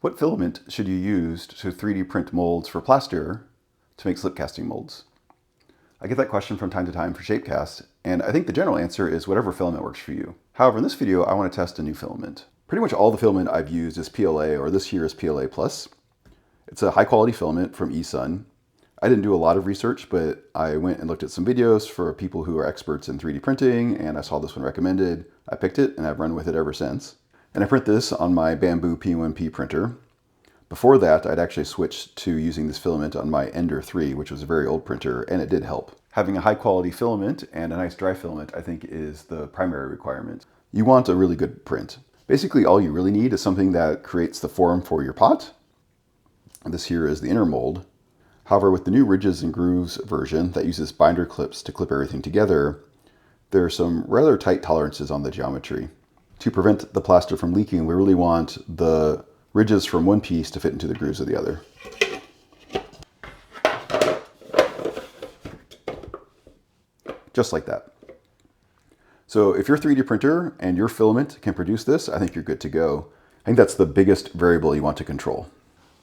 What filament should you use to 3D print molds for plaster to make slip casting molds? I get that question from time to time for Shapecast, and I think the general answer is whatever filament works for you. However, in this video, I want to test a new filament. Pretty much all the filament I've used is PLA, or this here is PLA+. It's a high quality filament from eSun. I didn't do a lot of research, but I went and looked at some videos for people who are experts in 3D printing, and I saw this one recommended. I picked it, and I've run with it ever since. And I print this on my Bamboo P1P printer. Before that, I'd actually switched to using this filament on my Ender 3, which was a very old printer, and it did help. Having a high quality filament and a nice dry filament, I think, is the primary requirement. You want a really good print. Basically, all you really need is something that creates the form for your pot. This here is the inner mold. However, with the new Ridges and Grooves version that uses binder clips to clip everything together, there are some rather tight tolerances on the geometry. To prevent the plaster from leaking, we really want the ridges from one piece to fit into the grooves of the other. Just like that. So if your 3D printer and your filament can produce this, I think you're good to go. I think that's the biggest variable you want to control.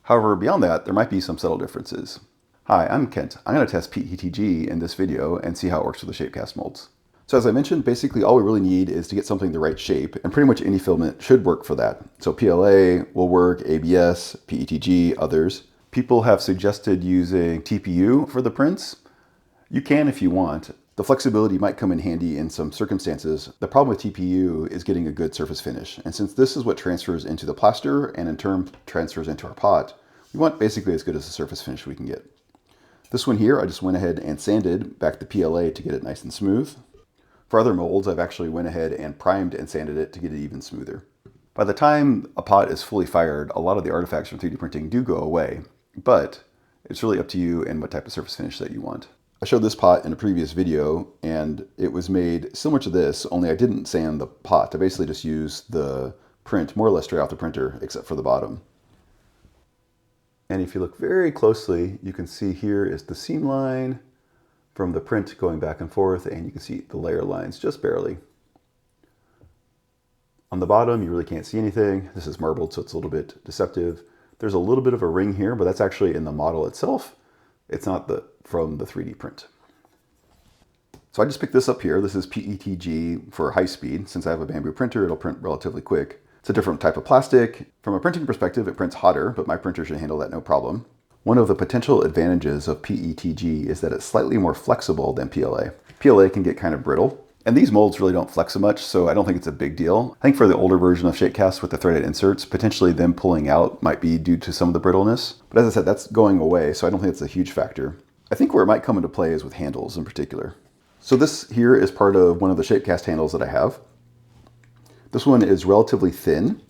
However, beyond that, there might be some subtle differences. Hi, I'm Kent. I'm going to test PETG in this video and see how it works with the Shapecast molds. So as I mentioned, basically all we really need is to get something the right shape, and pretty much any filament should work for that. So PLA will work, ABS, PETG, others. People have suggested using TPU for the prints. You can if you want. The flexibility might come in handy in some circumstances. The problem with TPU is getting a good surface finish. And since this is what transfers into the plaster and in turn transfers into our pot, we want basically as good as a surface finish we can get. This one here, I just went ahead and sanded back the PLA to get it nice and smooth. For other molds, I've actually went ahead and primed and sanded it to get it even smoother. By the time a pot is fully fired, a lot of the artifacts from 3D printing do go away, but it's really up to you and what type of surface finish that you want. I showed this pot in a previous video, and it was made similar to this, only I didn't sand the pot. I basically just used the print more or less straight off the printer, except for the bottom. And if you look very closely, you can see here is the seam line from the print going back and forth, and you can see the layer lines just barely. On the bottom, you really can't see anything. This is marbled, so it's a little bit deceptive. There's a little bit of a ring here, but that's actually in the model itself. It's not from the 3D print. So I just picked this up here. This is PETG for high speed. Since I have a Bamboo printer, it'll print relatively quick. It's a different type of plastic. From a printing perspective, it prints hotter, but my printer should handle that no problem. One of the potential advantages of PETG is that it's slightly more flexible than PLA. PLA can get kind of brittle, and these molds really don't flex so much, so I don't think it's a big deal. I think for the older version of Shapecast with the threaded inserts, potentially them pulling out might be due to some of the brittleness. But as I said, that's going away, so I don't think it's a huge factor. I think where it might come into play is with handles in particular. So this here is part of one of the Shapecast handles that I have. This one is relatively thin,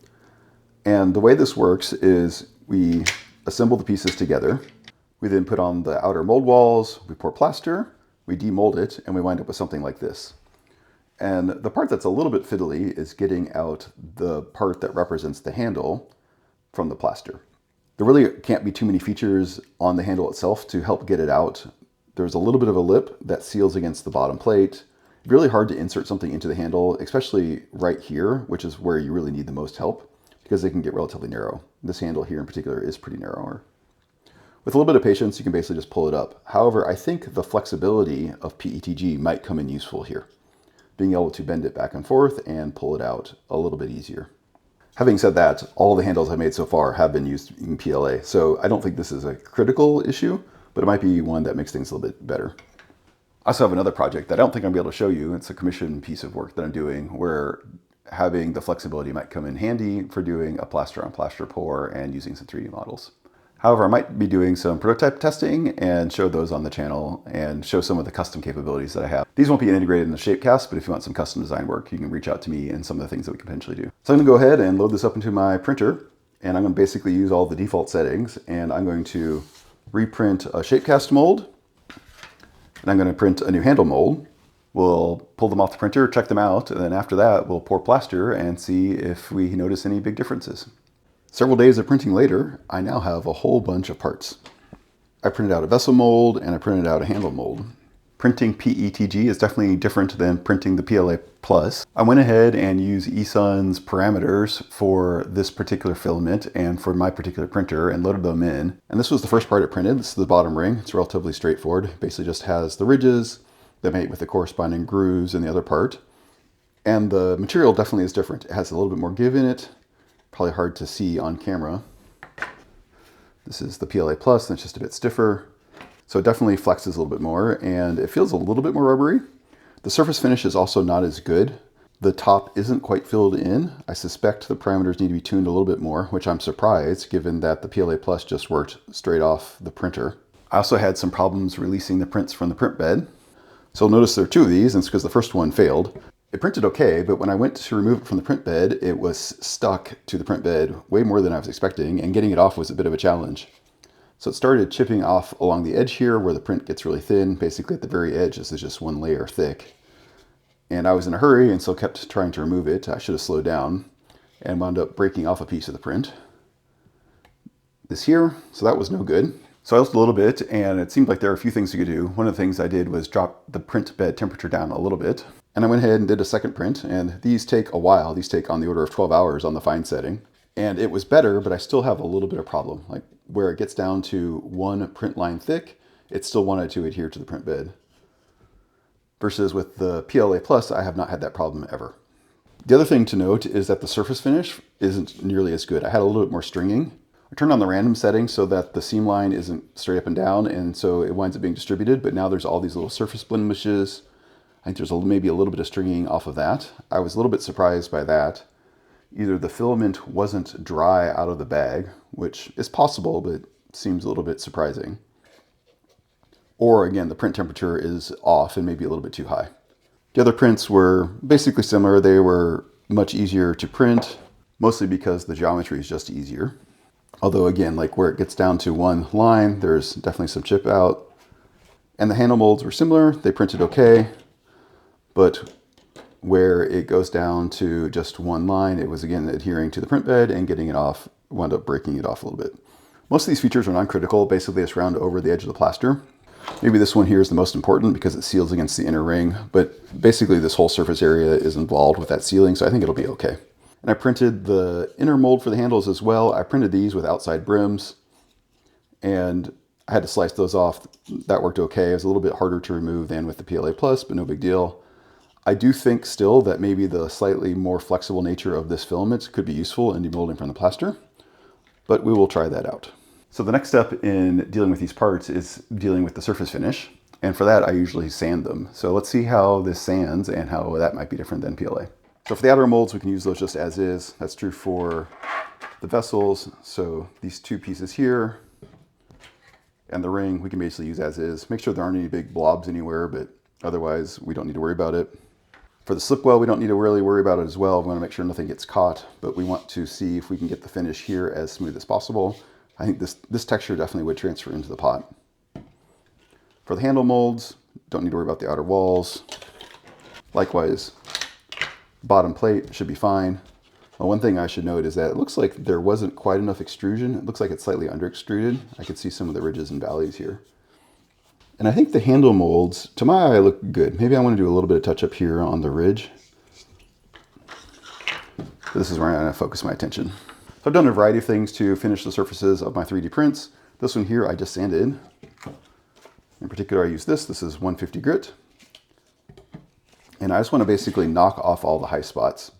and the way this works is we assemble the pieces together. We then put on the outer mold walls, we pour plaster, we demold it, and we wind up with something like this. And the part that's a little bit fiddly is getting out the part that represents the handle from the plaster. There really can't be too many features on the handle itself to help get it out. There's a little bit of a lip that seals against the bottom plate. It's really hard to insert something into the handle, especially right here, which is where you really need the most help, because they can get relatively narrow. This handle here in particular is pretty narrower. With a little bit of patience, you can basically just pull it up. However, I think the flexibility of PETG might come in useful here, being able to bend it back and forth and pull it out a little bit easier. Having said that, all the handles I've made so far have been used in PLA, so I don't think this is a critical issue, but it might be one that makes things a little bit better. I also have another project that I don't think I'm going to be able to show you. It's a commission piece of work that I'm doing where having the flexibility might come in handy for doing a plaster on plaster pour and using some 3D models. However, I might be doing some prototype testing and show those on the channel and show some of the custom capabilities that I have. These won't be integrated in the Shapecast, but if you want some custom design work, you can reach out to me and some of the things that we can potentially do. So I'm going to go ahead and load this up into my printer, and I'm going to basically use all the default settings, and I'm going to reprint a Shapecast mold, and I'm going to print a new handle mold. We'll pull them off the printer, check them out, and then after that, we'll pour plaster and see if we notice any big differences. Several days of printing later, I now have a whole bunch of parts. I printed out a vessel mold and I printed out a handle mold. Printing PETG is definitely different than printing the PLA Plus. I went ahead and used eSun's parameters for this particular filament and for my particular printer and loaded them in. And this was the first part it printed. This is the bottom ring. It's relatively straightforward. It basically just has the ridges that mate with the corresponding grooves in the other part. And the material definitely is different. It has a little bit more give in it. Probably hard to see on camera. This is the PLA Plus, and it's just a bit stiffer. So it definitely flexes a little bit more, and it feels a little bit more rubbery. The surface finish is also not as good. The top isn't quite filled in. I suspect the parameters need to be tuned a little bit more, which I'm surprised given that the PLA Plus just worked straight off the printer. I also had some problems releasing the prints from the print bed. So you'll notice there are two of these, and it's because the first one failed. It printed okay, but when I went to remove it from the print bed, it was stuck to the print bed way more than I was expecting, and getting it off was a bit of a challenge. So it started chipping off along the edge here where the print gets really thin. Basically at the very edge, this is just one layer thick. And I was in a hurry and so kept trying to remove it. I should have slowed down and wound up breaking off a piece of the print. This here, so that was no good. So I looked a little bit and it seemed like there are a few things you could do. One of the things I did was drop the print bed temperature down a little bit. And I went ahead and did a second print, and these take a while. These take on the order of 12 hours on the fine setting. And it was better, but I still have a little bit of problem. Like where it gets down to one print line thick, it still wanted to adhere to the print bed. Versus with the PLA Plus, I have not had that problem ever. The other thing to note is that the surface finish isn't nearly as good. I had a little bit more stringing. I turned on the random setting so that the seam line isn't straight up and down, and so it winds up being distributed, but now there's all these little surface blemishes. I think there's maybe a little bit of stringing off of that. I was a little bit surprised by that. Either the filament wasn't dry out of the bag, which is possible, but seems a little bit surprising. Or again, the print temperature is off and maybe a little bit too high. The other prints were basically similar. They were much easier to print, mostly because the geometry is just easier. Although again, like where it gets down to one line, there's definitely some chip out. And the handle molds were similar. They printed okay, but where it goes down to just one line, it was again adhering to the print bed and getting it off, wound up breaking it off a little bit. Most of these features are non-critical. Basically, it's round over the edge of the plaster. Maybe this one here is the most important because it seals against the inner ring, but basically this whole surface area is involved with that sealing, so I think it'll be okay. And I printed the inner mold for the handles as well. I printed these with outside brims, and I had to slice those off. That worked okay. It was a little bit harder to remove than with the PLA Plus, but no big deal. I do think still that maybe the slightly more flexible nature of this filament could be useful in demolding from the plaster, but we will try that out. So the next step in dealing with these parts is dealing with the surface finish. And for that, I usually sand them. So let's see how this sands and how that might be different than PLA. So for the outer molds, we can use those just as is. That's true for the vessels. So these two pieces here and the ring, we can basically use as is. Make sure there aren't any big blobs anywhere, but otherwise we don't need to worry about it. For the slip well, we don't need to really worry about it as well. We want to make sure nothing gets caught, but we want to see if we can get the finish here as smooth as possible. I think this texture definitely would transfer into the pot. For the handle molds, don't need to worry about the outer walls. Likewise, bottom plate should be fine. Well, one thing I should note is that it looks like there wasn't quite enough extrusion. It looks like it's slightly under extruded. I could see some of the ridges and valleys here. And I think the handle molds, to my eye, look good. Maybe I want to do a little bit of touch up here on the ridge. This is where I'm going to focus my attention. So I've done a variety of things to finish the surfaces of my 3D prints. This one here I just sanded. In particular, I use this. This is 150 grit. And I just want to basically knock off all the high spots.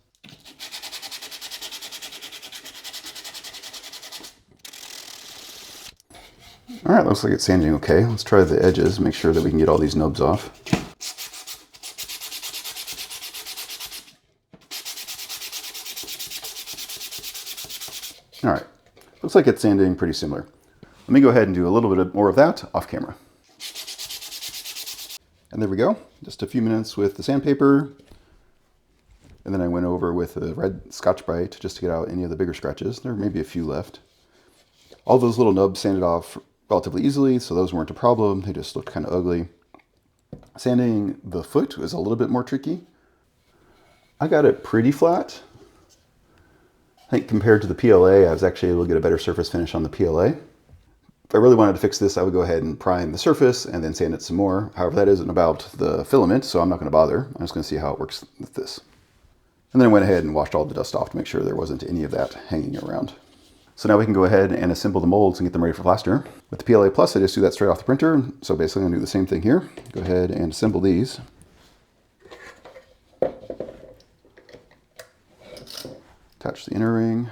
All right, looks like it's sanding okay. Let's try the edges, make sure that we can get all these nubs off. All right, looks like it's sanding pretty similar. Let me go ahead and do a little bit more of that off camera. And there we go, just a few minutes with the sandpaper. And then I went over with a red Scotch-Brite just to get out any of the bigger scratches. There may be a few left. All those little nubs sanded off relatively easily, so those weren't a problem. They just looked kind of ugly. Sanding the foot was a little bit more tricky. I got it pretty flat. I think compared to the PLA, I was actually able to get a better surface finish on the PLA. If I really wanted to fix this, I would go ahead and prime the surface and then sand it some more. However, that isn't about the filament, so I'm not going to bother. I'm just going to see how it works with this. And then I went ahead and washed all the dust off to make sure there wasn't any of that hanging around. So now we can go ahead and assemble the molds and get them ready for plaster. With the PLA Plus, I just do that straight off the printer. So basically I'm going to do the same thing here. Go ahead and assemble these. Attach the inner ring.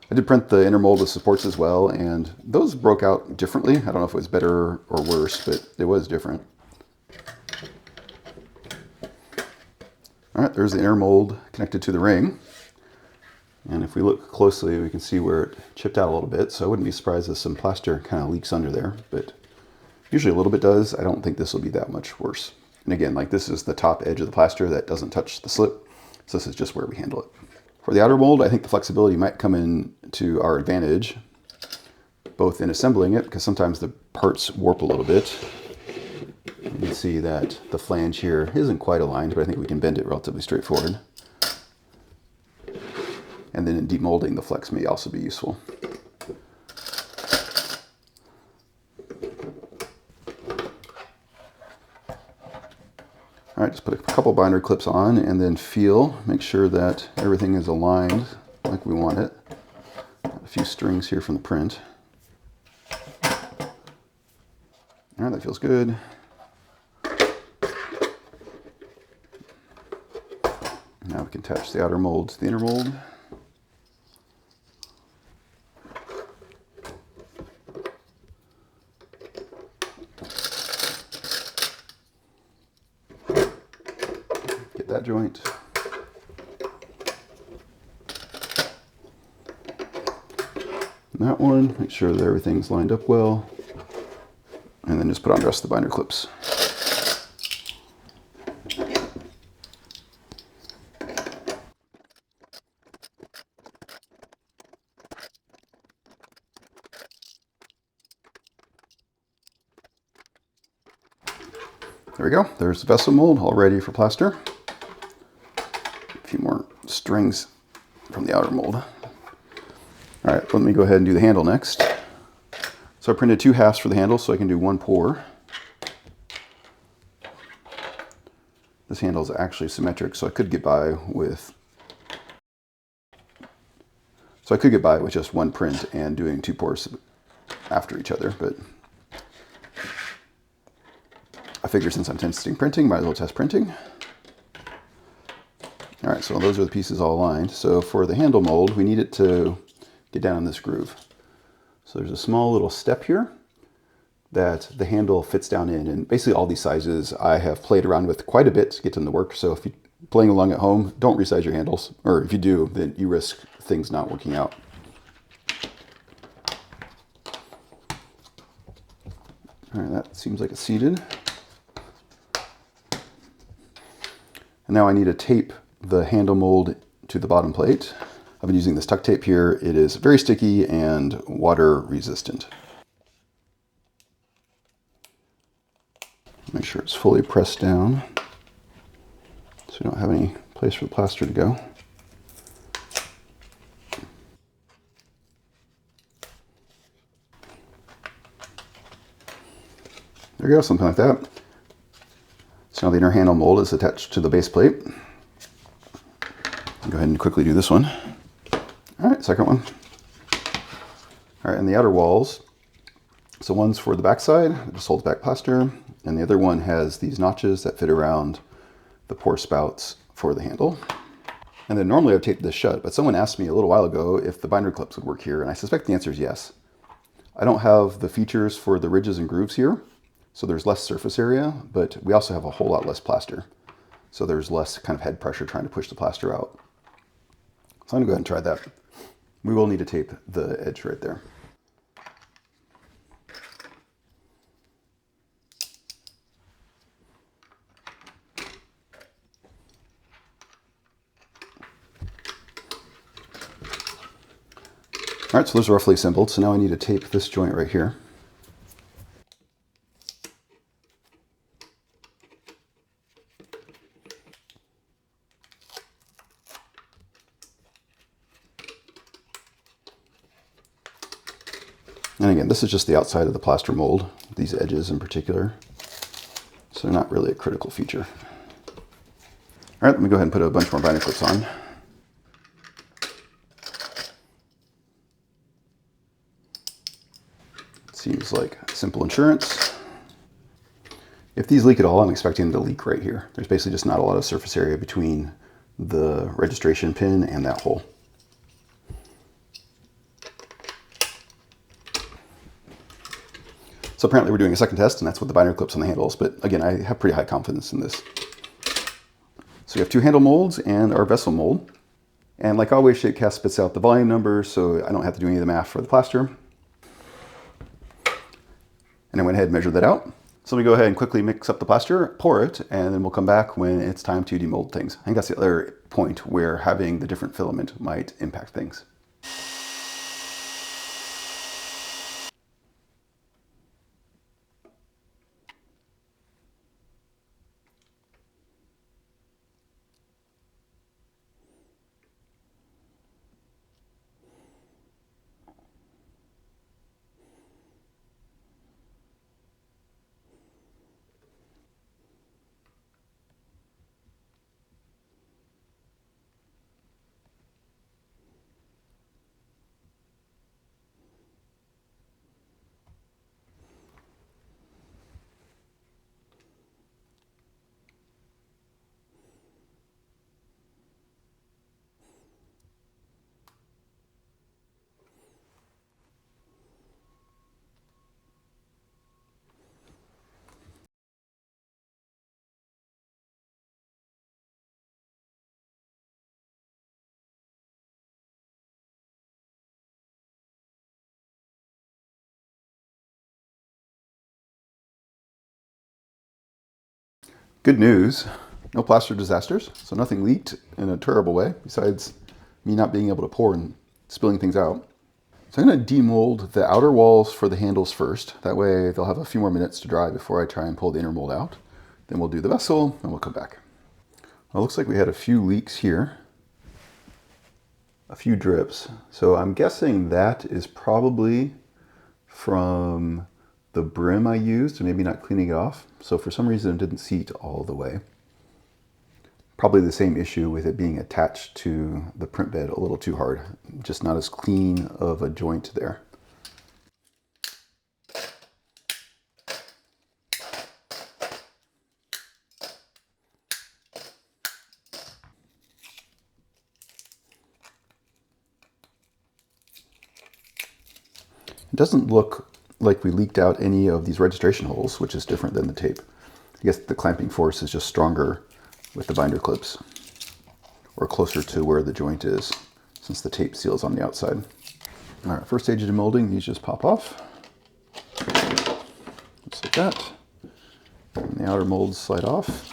I did print the inner mold with supports as well, and those broke out differently. I don't know if it was better or worse, but it was different. All right, there's the inner mold connected to the ring. And if we look closely, we can see where it chipped out a little bit. So I wouldn't be surprised if some plaster kind of leaks under there, but usually a little bit does. I don't think this will be that much worse. And again, like this is the top edge of the plaster that doesn't touch the slip. So this is just where we handle it. For the outer mold, I think the flexibility might come in to our advantage, both in assembling it, because sometimes the parts warp a little bit. You can see that the flange here isn't quite aligned, but I think we can bend it relatively straightforward. And then in demolding, the flex may also be useful. All right, just put a couple binder clips on and then feel, make sure that everything is aligned like we want it. A few strings here from the print. All right, that feels good. Now we can attach the outer mold to the inner mold. Get that joint. And that one, make sure that everything's lined up well. And then just put on the rest of the binder clips. There we go. There's the vessel mold all ready for plaster. A few more strings from the outer mold. All right, let me go ahead and do the handle next. So I printed 2 halves for the handle so I can do 1 pour. This handle is actually symmetric, so I could get by with just 1 print and doing 2 pours after each other, but I figure since I'm testing printing, might as well test printing. All right, so those are the pieces all aligned. So for the handle mold, we need it to get down in this groove. So there's a small little step here that the handle fits down in, and basically all these sizes I have played around with quite a bit to get them to work. So if you're playing along at home, don't resize your handles, or if you do, then you risk things not working out. All right, that seems like it's seated. And now I need to tape the handle mold to the bottom plate. I've been using this tuck tape here. It is very sticky and water resistant. Make sure it's fully pressed down so we don't have any place for the plaster to go. There we go, something like that. So now the inner handle mold is attached to the base plate. I'll go ahead and quickly do this one. All right, second one. All right, and the outer walls. So one's for the back side, it just holds back plaster, and the other one has these notches that fit around the pour spouts for the handle. And then normally I would tape this shut, but someone asked me a little while ago if the binder clips would work here, and I suspect the answer is yes. I don't have the features for the ridges and grooves here, so there's less surface area, but we also have a whole lot less plaster. So there's less kind of head pressure trying to push the plaster out. So I'm gonna go ahead and try that. We will need to tape the edge right there. All right, so those are roughly assembled. So now I need to tape this joint right here. And again, this is just the outside of the plaster mold, these edges in particular. So they're not really a critical feature. All right, let me go ahead and put a bunch more binder clips on. Seems like simple insurance. If these leak at all, I'm expecting them to leak right here. There's basically just not a lot of surface area between the registration pin and that hole. So apparently we're doing a second test, and that's with the binder clips on the handles. But again, I have pretty high confidence in this. So we have two handle molds and our vessel mold. And like always, Shapecast spits out the volume number, so I don't have to do any of the math for the plaster. And I went ahead and measured that out. So let me go ahead and quickly mix up the plaster, pour it, and then we'll come back when it's time to demold things. I think that's the other point where having the different filament might impact things. Good news, no plaster disasters, so nothing leaked in a terrible way, besides me not being able to pour and spilling things out. So I'm going to demold the outer walls for the handles first. That way they'll have a few more minutes to dry before I try and pull the inner mold out. Then we'll do the vessel and we'll come back. Well, it looks like we had a few leaks here, a few drips. So I'm guessing that is probably from the brim I used, and maybe not cleaning it off. So for some reason it didn't seat all the way. Probably the same issue with it being attached to the print bed a little too hard. Just not as clean of a joint there. It doesn't look like we leaked out any of these registration holes, which is different than the tape. I guess the clamping force is just stronger with the binder clips, or closer to where the joint is, since the tape seals on the outside. All right, first stage of demolding, these just pop off. Just like that. And the outer molds slide off.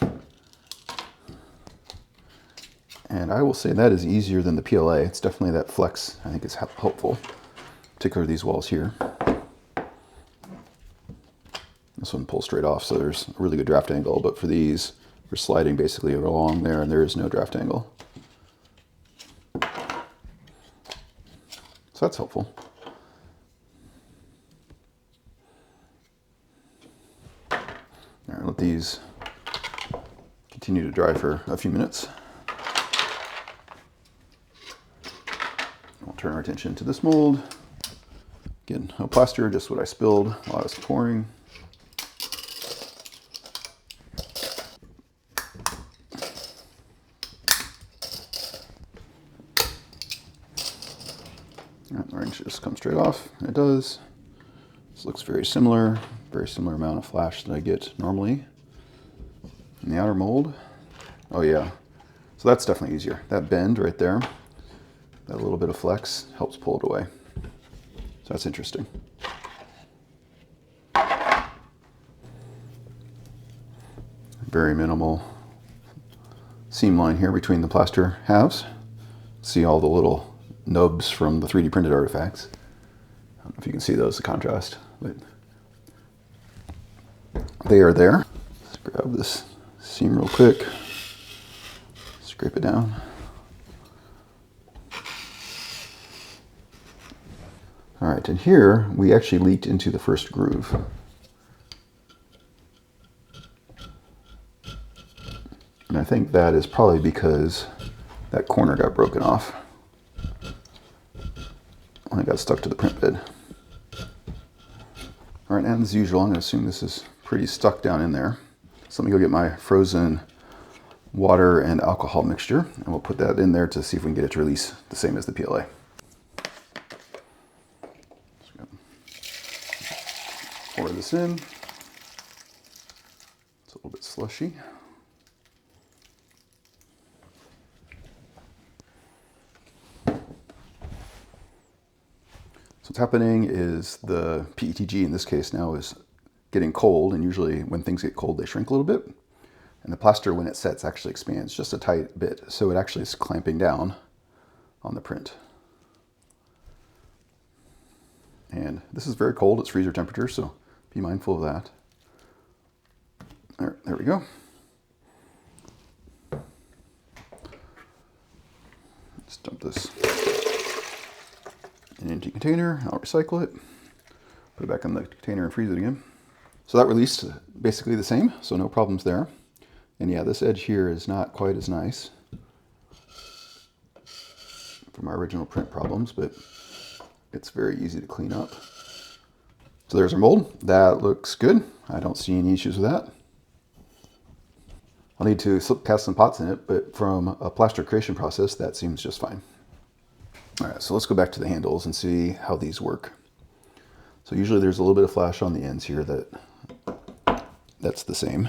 And I will say that is easier than the PLA. It's definitely that flex, I think is helpful, particularly these walls here. This one pulls straight off, so there's a really good draft angle, but for these, we're sliding basically along there and there is no draft angle. So that's helpful. All right, let these continue to dry for a few minutes. We'll turn our attention to this mold. Again, no plaster, just what I spilled while I was pouring. The ring should just come straight off. It does. This looks very similar amount of flash that I get normally. In the outer mold, oh yeah, so that's definitely easier. That bend right there, that little bit of flex helps pull it away. So that's interesting. Very minimal seam line here between the plaster halves. See all the little nubs from the 3D printed artifacts. I don't know if you can see those, the contrast, but they are there. Let's grab this seam real quick, scrape it down. All right, and here we actually leaked into the first groove. And I think that is probably because that corner got broken off. And it got stuck to the print bed. All right, and as usual, I'm going to assume this is pretty stuck down in there. So let me go get my frozen water and alcohol mixture, and we'll put that in there to see if we can get it to release the same as the PLA. Pour this in. It's a little bit slushy. So what's happening is the PETG in this case now is getting cold, and usually when things get cold they shrink a little bit. And the plaster when it sets actually expands just a tight bit, so it actually is clamping down on the print. And this is very cold, it's freezer temperature, so be mindful of that. There we go. Let's dump this in an empty container. I'll recycle it, put it back in the container and freeze it again. So that released basically the same, so no problems there. And yeah, this edge here is not quite as nice from our original print problems, but it's very easy to clean up. So there's our mold. That looks good. I don't see any issues with that. I'll need to slip cast some pots in it, but from a plaster creation process, that seems just fine. All right, so let's go back to the handles and see how these work. So usually there's a little bit of flash on the ends here that's the same.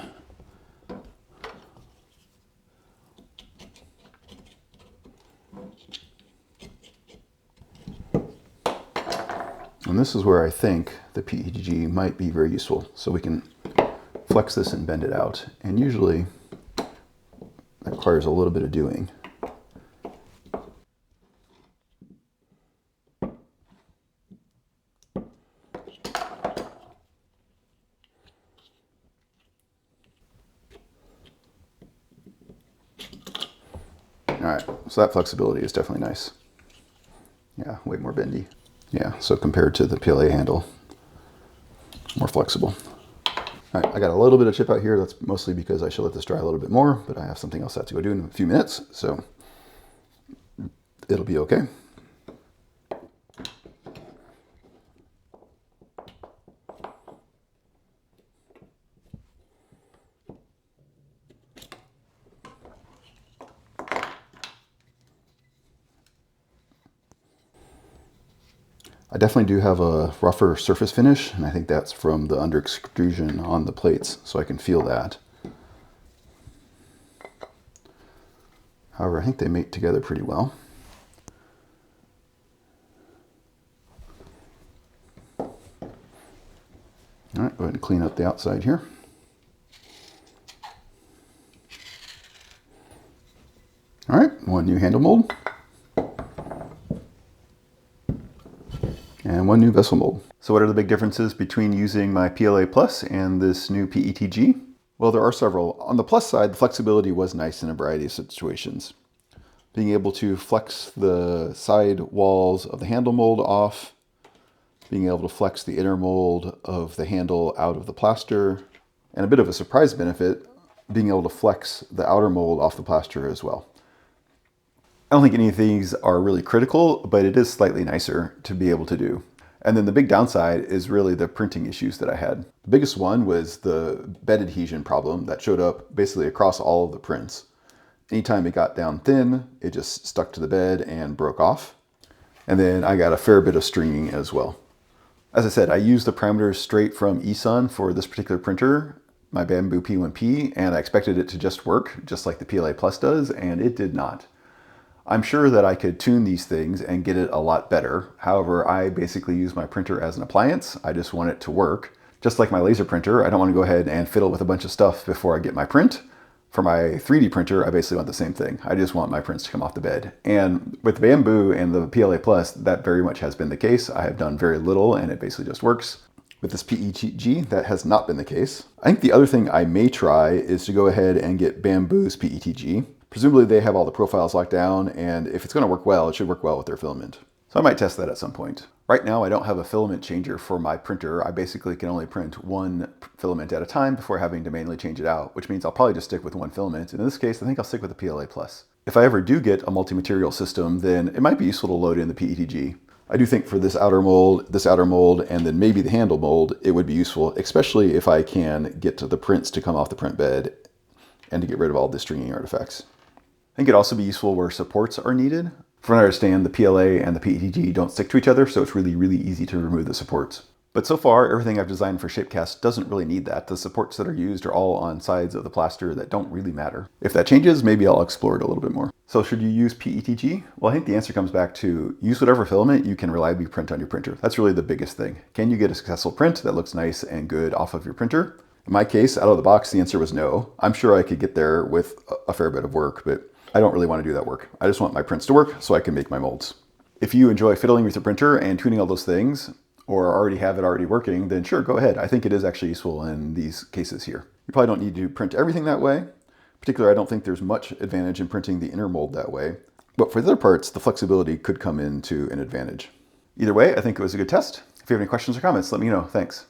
And this is where I think the PETG might be very useful. So we can flex this and bend it out. And usually that requires a little bit of doing. All right, so that flexibility is definitely nice. Yeah, way more bendy. Yeah, so compared to the PLA handle, more flexible. All right, I got a little bit of chip out here. That's mostly because I should let this dry a little bit more, but I have something else I have to go do in a few minutes, so it'll be okay. I definitely do have a rougher surface finish, and I think that's from the under extrusion on the plates, so I can feel that. However, I think they mate together pretty well. All right, go ahead and clean up the outside here. All right, one new handle mold. And one new vessel mold. So what are the big differences between using my PLA Plus and this new PETG? Well, there are several. On the plus side, the flexibility was nice in a variety of situations. Being able to flex the side walls of the handle mold off, being able to flex the inner mold of the handle out of the plaster, and a bit of a surprise benefit, being able to flex the outer mold off the plaster as well. I don't think any of these are really critical, but it is slightly nicer to be able to do. And then the big downside is really the printing issues that I had. The biggest one was the bed adhesion problem that showed up basically across all of the prints. Anytime it got down thin, it just stuck to the bed and broke off. And then I got a fair bit of stringing as well. As I said, I used the parameters straight from eSun for this particular printer, my Bamboo P1P, and I expected it to just work, just like the PLA Plus does, and it did not. I'm sure that I could tune these things and get it a lot better. However, I basically use my printer as an appliance. I just want it to work. Just like my laser printer, I don't want to go ahead and fiddle with a bunch of stuff before I get my print. For my 3D printer, I basically want the same thing. I just want my prints to come off the bed. And with Bamboo and the PLA Plus, that very much has been the case. I have done very little and it basically just works. With this PETG, that has not been the case. I think the other thing I may try is to go ahead and get Bamboo's PETG. Presumably they have all the profiles locked down, and if it's going to work well, it should work well with their filament. So I might test that at some point. Right now, I don't have a filament changer for my printer. I basically can only print one filament at a time before having to manually change it out, which means I'll probably just stick with one filament. And in this case, I think I'll stick with the PLA+. If I ever do get a multi-material system, then it might be useful to load in the PETG. I do think for this outer mold, and then maybe the handle mold, it would be useful, especially if I can get to the prints to come off the print bed and to get rid of all the stringing artifacts. I think it'd also be useful where supports are needed. From what I understand, the PLA and the PETG don't stick to each other, so it's really, really easy to remove the supports. But so far, everything I've designed for Shapecast doesn't really need that. The supports that are used are all on sides of the plaster that don't really matter. If that changes, maybe I'll explore it a little bit more. So should you use PETG? Well, I think the answer comes back to use whatever filament you can reliably print on your printer. That's really the biggest thing. Can you get a successful print that looks nice and good off of your printer? In my case, out of the box, the answer was no. I'm sure I could get there with a fair bit of work, but I don't really want to do that work. I just want my prints to work so I can make my molds. If you enjoy fiddling with your printer and tuning all those things, or already have it already working, then sure, go ahead. I think it is actually useful in these cases here. You probably don't need to print everything that way. Particularly, I don't think there's much advantage in printing the inner mold that way. But for the other parts, the flexibility could come into an advantage. Either way, I think it was a good test. If you have any questions or comments, let me know. Thanks.